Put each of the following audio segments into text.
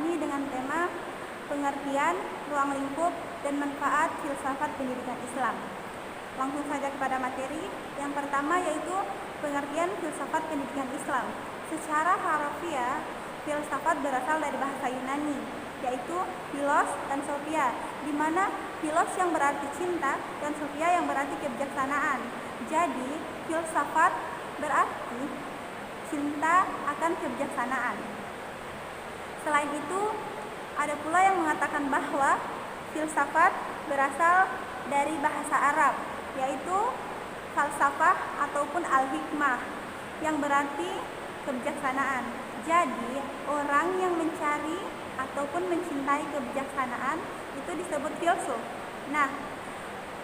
ini dengan tema pengertian, ruang lingkup, dan manfaat filsafat pendidikan Islam. Langsung saja kepada materi. Yang pertama yaitu pengertian filsafat pendidikan Islam. Secara harafiah, filsafat berasal dari bahasa Yunani, yaitu philos dan sophia, di mana philos yang berarti cinta dan sophia yang berarti kebijaksanaan. Jadi, filsafat berarti cinta akan kebijaksanaan. Selain itu, ada pula yang mengatakan bahwa filsafat berasal dari bahasa Arab, yaitu falsafah ataupun al-hikmah, yang berarti kebijaksanaan. Jadi, orang yang mencari ataupun mencintai kebijaksanaan itu disebut filsuf. Nah,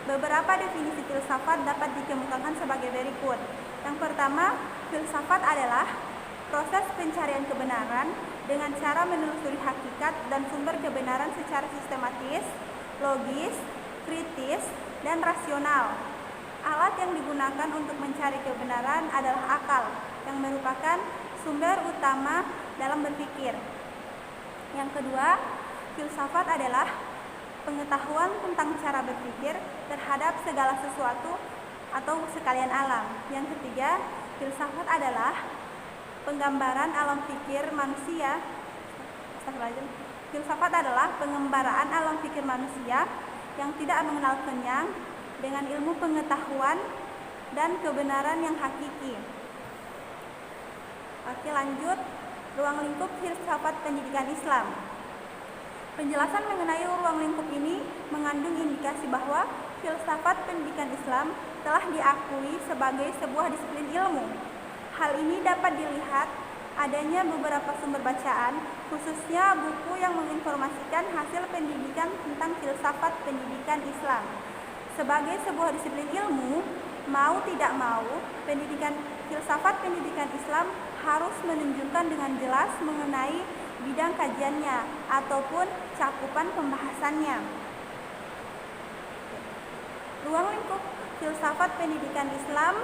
beberapa definisi filsafat dapat dikemukakan sebagai berikut. Yang pertama, filsafat adalah proses pencarian kebenaran dengan cara menelusuri hakikat dan sumber kebenaran secara sistematis, logis, kritis, dan rasional. Alat yang digunakan untuk mencari kebenaran adalah akal, yang merupakan sumber utama dalam berpikir. Yang kedua, filsafat adalah pengetahuan tentang cara berpikir terhadap segala sesuatu atau sekalian alam. Yang ketiga, filsafat adalah penggambaran alam pikir manusia. Filsafat adalah pengembaraan alam pikir manusia yang tidak mengenal kenyang dengan ilmu pengetahuan dan kebenaran yang hakiki. Oke, lanjut. Ruang lingkup filsafat pendidikan Islam. Penjelasan mengenai ruang lingkup ini mengandung indikasi bahwa filsafat pendidikan Islam telah diakui sebagai sebuah disiplin ilmu. Hal ini dapat dilihat adanya beberapa sumber bacaan, khususnya buku yang menginformasikan hasil pendidikan tentang filsafat pendidikan Islam. Sebagai sebuah disiplin ilmu, mau tidak mau, filsafat pendidikan Islam harus menunjukkan dengan jelas mengenai bidang kajiannya ataupun cakupan pembahasannya. Ruang lingkup filsafat pendidikan Islam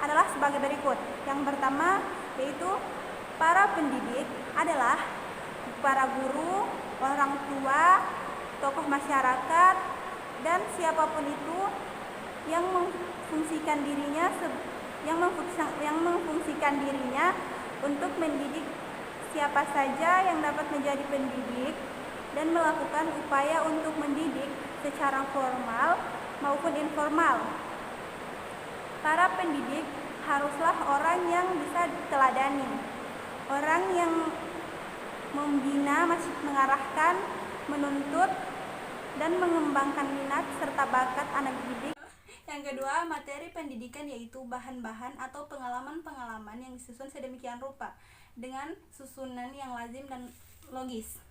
adalah sebagai berikut. Yang pertama yaitu para pendidik adalah para guru, orang tua, tokoh masyarakat, dan siapapun itu yang memfungsikan dirinya untuk mendidik siapa saja yang dapat menjadi pendidik dan melakukan upaya untuk mendidik secara formal maupun informal. Para pendidik haruslah orang yang bisa diteladani, orang yang membina, mengarahkan, menuntut, dan mengembangkan minat serta bakat anak didik. Yang kedua, materi pendidikan yaitu bahan-bahan atau pengalaman-pengalaman yang disusun sedemikian rupa dengan susunan yang lazim dan logis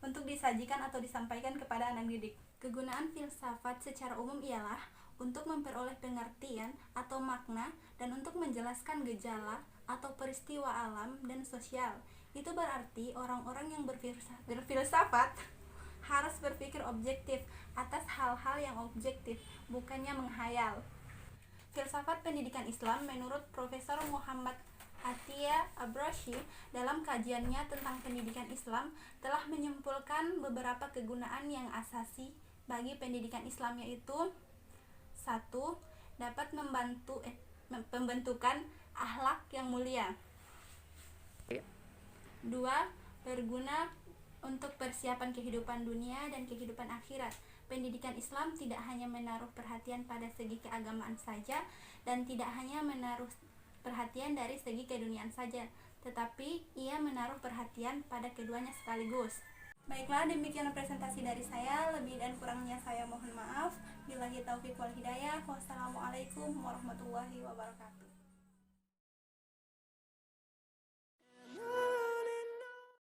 untuk disajikan atau disampaikan kepada anak didik. Kegunaan filsafat secara umum ialah untuk memperoleh pengertian atau makna dan untuk menjelaskan gejala atau peristiwa alam dan sosial. Itu berarti orang-orang yang berfilsafat harus berpikir objektif atas hal-hal yang objektif, bukannya menghayal. Filsafat pendidikan Islam menurut Profesor Muhammad Atiyah Abrashi dalam kajiannya tentang pendidikan Islam telah menyimpulkan beberapa kegunaan yang asasi bagi pendidikan Islam, yaitu 1. Dapat membantu pembentukan akhlak yang mulia. 2. Berguna untuk persiapan kehidupan dunia dan kehidupan akhirat. Pendidikan Islam tidak hanya menaruh perhatian pada segi keagamaan saja dan tidak hanya menaruh perhatian dari segi keduniaan saja, tetapi ia menaruh perhatian pada keduanya sekaligus. Baiklah, demikian presentasi dari saya. Lebih dan kurangnya saya mohon maaf. Billahi taufiq wal hidayah. Wassalamualaikum warahmatullahi wabarakatuh.